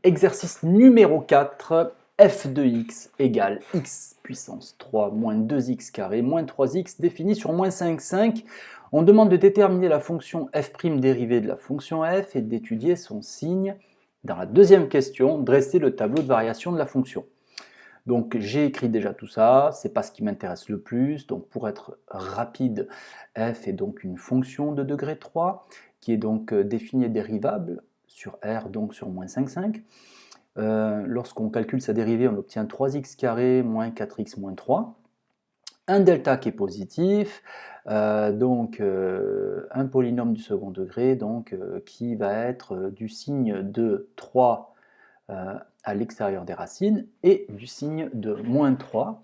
Exercice numéro 4, f de x égale x puissance 3 moins 2x carré moins 3x défini sur moins 5, 5. On demande de déterminer la fonction f' dérivée de la fonction f et d'étudier son signe. Dans la deuxième question, dresser le tableau de variation de la fonction. Donc j'ai écrit déjà tout ça, c'est pas ce qui m'intéresse le plus. Donc pour être rapide, f est donc une fonction de degré 3 qui est donc définie et dérivable sur r, donc sur moins 5, 5. Lorsqu'on calcule sa dérivée, on obtient 3x carré moins 4x moins 3. Un delta qui est positif, donc un polynôme du second degré, donc qui va être du signe de 3 à l'extérieur des racines et du signe de moins 3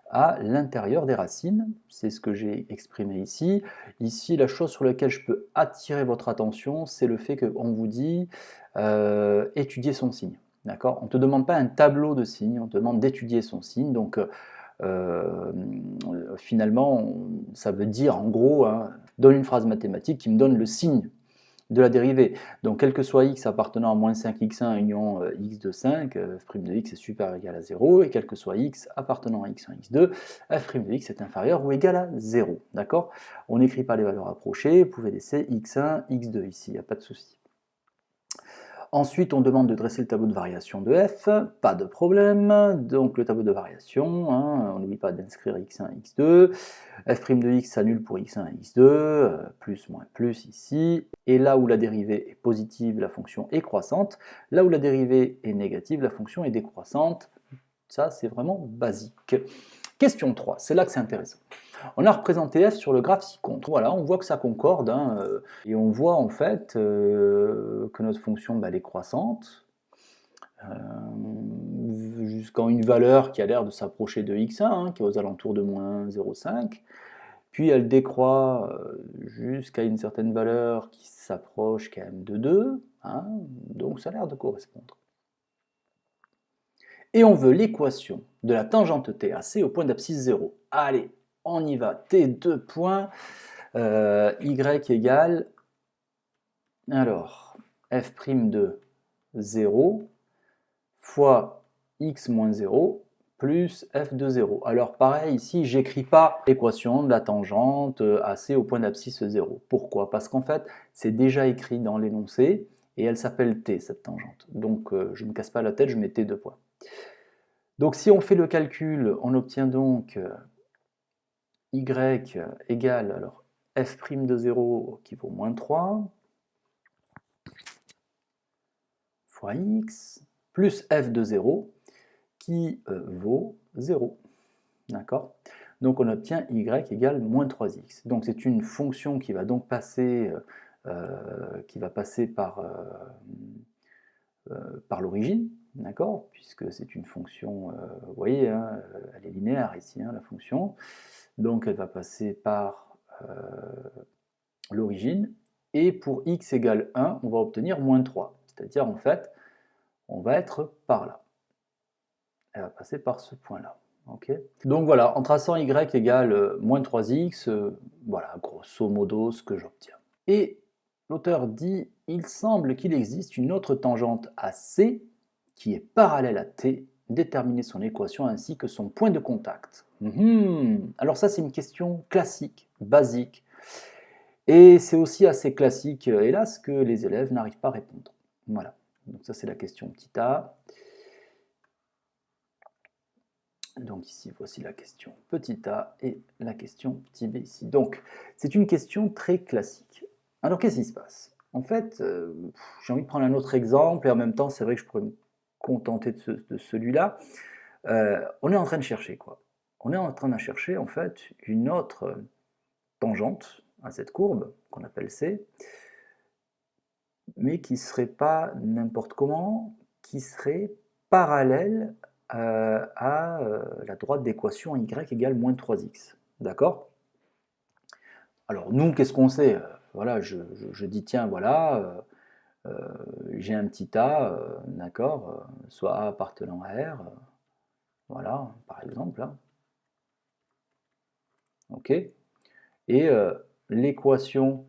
à l'intérieur des racines. C'est ce que j'ai exprimé ici. Ici, la chose sur laquelle je peux attirer votre attention, c'est le fait qu'on vous dit étudier son signe. D'accord ? On ne te demande pas un tableau de signes, on te demande d'étudier son signe. Donc, finalement, ça veut dire en gros, hein, donne une phrase mathématique qui me donne le signe de la dérivée. Donc, quel que soit x appartenant à moins 5x1 union x de 5, f' de x est supérieur ou égal à 0, et quel que soit x appartenant à x1, x2, f' de x est inférieur ou égal à 0. D'accord ? On n'écrit pas les valeurs approchées, vous pouvez laisser x1, x2 ici, il n'y a pas de souci. Ensuite, on demande de dresser le tableau de variation de f, pas de problème. Donc le tableau de variation, hein, on n'oublie pas d'inscrire x1, x2. f' de x s'annule pour x1 et x2, plus, moins, plus ici. Et là où la dérivée est positive, la fonction est croissante. Là où la dérivée est négative, la fonction est décroissante. Ça, c'est vraiment basique. Question 3, c'est là que c'est intéressant. On a représenté f sur le graphe ci-contre. Voilà, on voit que ça concorde, hein, et on voit en fait que notre fonction elle est croissante jusqu'à une valeur qui a l'air de s'approcher de x1, hein, qui est aux alentours de moins 0,5. Puis elle décroît jusqu'à une certaine valeur qui s'approche quand même de 2, hein, donc ça a l'air de correspondre. Et on veut l'équation de la tangente t à c au point d'abscisse 0. Allez, on y va. T, 2 points, y égale, alors, f' de 0 fois x moins 0 plus f de 0. Alors pareil, ici, j'écris pas l'équation de la tangente AC au point d'abscisse 0. Pourquoi? Parce qu'en fait, c'est déjà écrit dans l'énoncé, et elle s'appelle t, cette tangente. Donc je ne me casse pas la tête, je mets t 2 points. Donc si on fait le calcul, on obtient donc y égale, alors f' de 0 qui vaut moins 3, fois x, plus f de 0 qui vaut 0. D'accord? Donc on obtient y égale moins 3x. Donc c'est une fonction qui va donc passer, par l'origine, d'accord? Puisque c'est une fonction, vous voyez, hein, elle est linéaire ici, hein, la fonction. Donc elle va passer par l'origine. Et pour x égale 1, on va obtenir moins 3. C'est-à-dire, en fait, on va être par là. Elle va passer par ce point-là. Okay. Donc voilà, en traçant y égale moins 3x, voilà, grosso modo, ce que j'obtiens. Et l'auteur dit, il semble qu'il existe une autre tangente à C qui est parallèle à T, déterminer son équation ainsi que son point de contact. Alors ça, c'est une question classique, basique, et c'est aussi assez classique, hélas, que les élèves n'arrivent pas à répondre. Voilà, donc ça c'est la question petit a. Donc ici, voici la question petit a et la question petit b ici. Donc, c'est une question très classique. Alors, qu'est-ce qui se passe? En fait, j'ai envie de prendre un autre exemple, et en même temps, c'est vrai que je pourrais me contenter de celui-là. On est en train de chercher quoi? On est en train de chercher, en fait, une autre tangente à cette courbe, qu'on appelle C, mais qui ne serait pas n'importe comment, qui serait parallèle à la droite d'équation y égale moins 3x. D'accord? Alors nous, qu'est-ce qu'on sait? Voilà, je dis, tiens, voilà, j'ai un petit a, d'accord, soit a appartenant à R, voilà, par exemple. Hein. ok? Et l'équation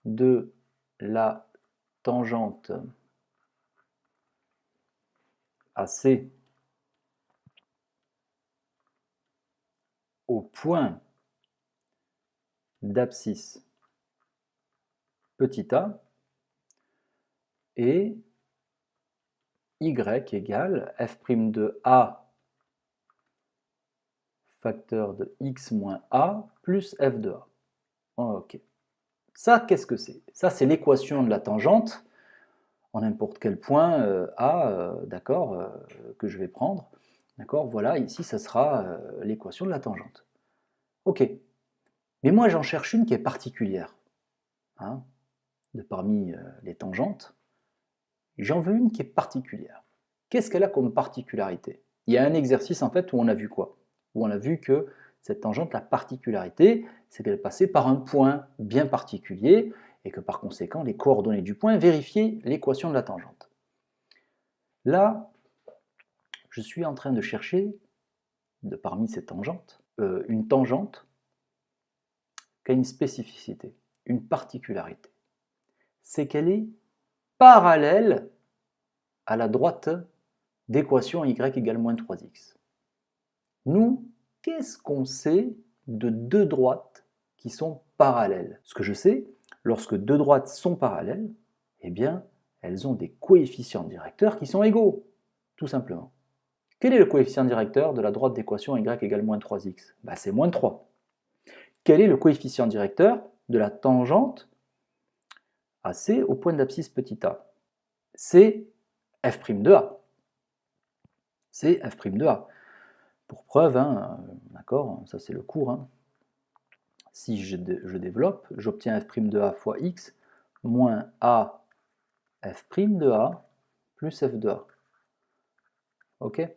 de la tangente AC au point d'abscisse petit a et y égale f' de a facteur de x moins a plus f de a. Ok. Ça, qu'est-ce que c'est? Ça, c'est l'équation de la tangente en n'importe quel point a, d'accord, que je vais prendre. D'accord, voilà, ici, ça sera l'équation de la tangente. Ok. Mais moi, j'en cherche une qui est particulière. Hein, de parmi les tangentes, j'en veux une qui est particulière. Qu'est-ce qu'elle a comme particularité? Il y a un exercice en fait où on a vu quoi? Où on a vu que cette tangente, la particularité, c'est qu'elle passait par un point bien particulier et que par conséquent, les coordonnées du point vérifiaient l'équation de la tangente. Là, je suis en train de chercher, de parmi ces tangentes, une tangente qui a une spécificité, une particularité. C'est qu'elle est parallèle à la droite d'équation y égale moins 3x. Nous, qu'est-ce qu'on sait de deux droites qui sont parallèles? Ce que je sais, lorsque deux droites sont parallèles, eh bien, elles ont des coefficients directeurs qui sont égaux, tout simplement. Quel est le coefficient directeur de la droite d'équation y égale moins 3x? C'est moins 3. Quel est le coefficient directeur de la tangente AC au point d'abscisse petit a? C'est f' de a. C'est f' de a. Pour preuve, hein, d'accord, ça c'est le cours. Hein. Si je développe, j'obtiens f' de a fois x moins a f' de a plus f de a. Ok?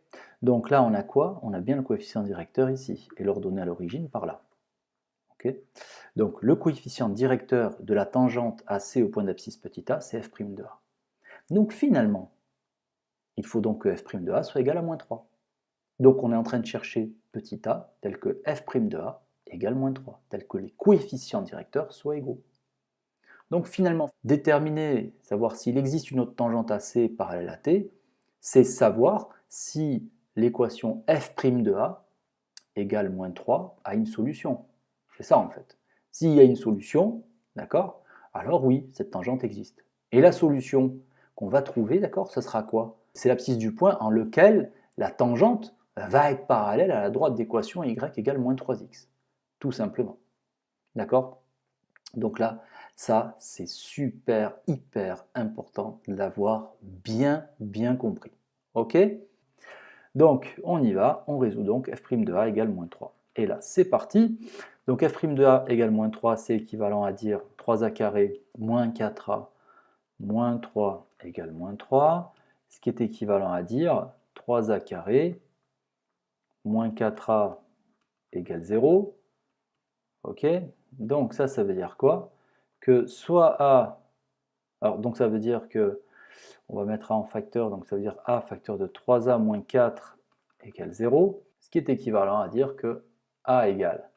Donc là, on a quoi? On a bien le coefficient directeur ici, et l'ordonnée à l'origine par là. Okay? Donc le coefficient directeur de la tangente AC au point d'abscisse petit a, c'est f' de a. Donc finalement, il faut donc que f' de a soit égal à moins 3. Donc on est en train de chercher petit a tel que f' de a égale moins 3, tel que les coefficients directeurs soient égaux. Donc finalement, déterminer, savoir s'il existe une autre tangente AC parallèle à t, c'est savoir si l'équation f' de a égale moins 3 a une solution. C'est ça en fait. S'il y a une solution, d'accord, alors oui, cette tangente existe. Et la solution qu'on va trouver, d'accord, ce sera quoi? C'est l'abscisse du point en lequel la tangente va être parallèle à la droite d'équation y égale moins 3x. Tout simplement. D'accord? Donc là, ça, c'est super, hyper important de l'avoir bien compris. Ok? Donc, on y va, on résout donc f' de a égale moins 3. Et là, c'est parti. Donc, f' de a égale moins 3, c'est équivalent à dire 3a carré moins 4a moins 3 égale moins 3, ce qui est équivalent à dire 3a carré moins 4a égale 0. Ok? Donc, ça veut dire quoi? Que soit a, alors donc ça veut dire que, on va mettre a en facteur, donc ça veut dire a facteur de 3a moins 4 égale 0, ce qui est équivalent à dire que a égale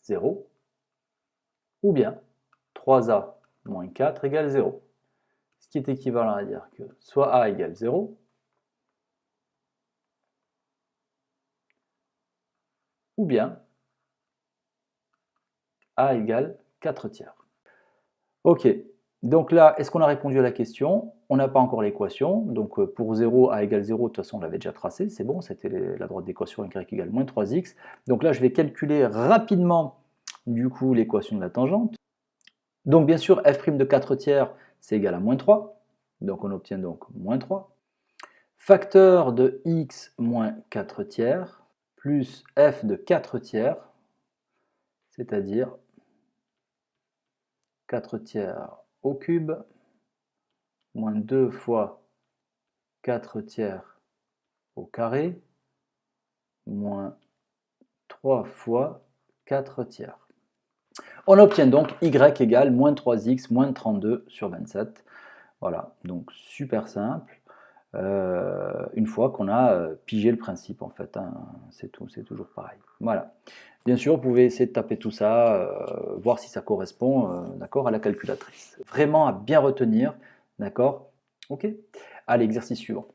0, ou bien 3a moins 4 égale 0, ce qui est équivalent à dire que soit a égale 0, ou bien a égale 4 tiers. Ok, donc là, est-ce qu'on a répondu à la question? On n'a pas encore l'équation, donc pour 0, a égale 0, de toute façon on l'avait déjà tracé, c'est bon, c'était la droite d'équation y égale moins 3x. Donc là, je vais calculer rapidement du coup l'équation de la tangente. Donc bien sûr, f' de 4 tiers, c'est égal à moins 3, donc on obtient donc moins 3. Facteur de x moins 4 tiers, plus f de 4 tiers, c'est-à-dire 4 tiers au cube, moins 2 fois 4 tiers au carré, moins 3 fois 4 tiers. On obtient donc y égale moins 3x moins 32 sur 27. Voilà, donc super simple. une fois qu'on a pigé le principe en fait, hein. C'est tout, c'est toujours pareil. Voilà. Bien sûr, vous pouvez essayer de taper tout ça, voir si ça correspond, d'accord, à la calculatrice. Vraiment à bien retenir, d'accord? Ok? Allez, exercice suivant.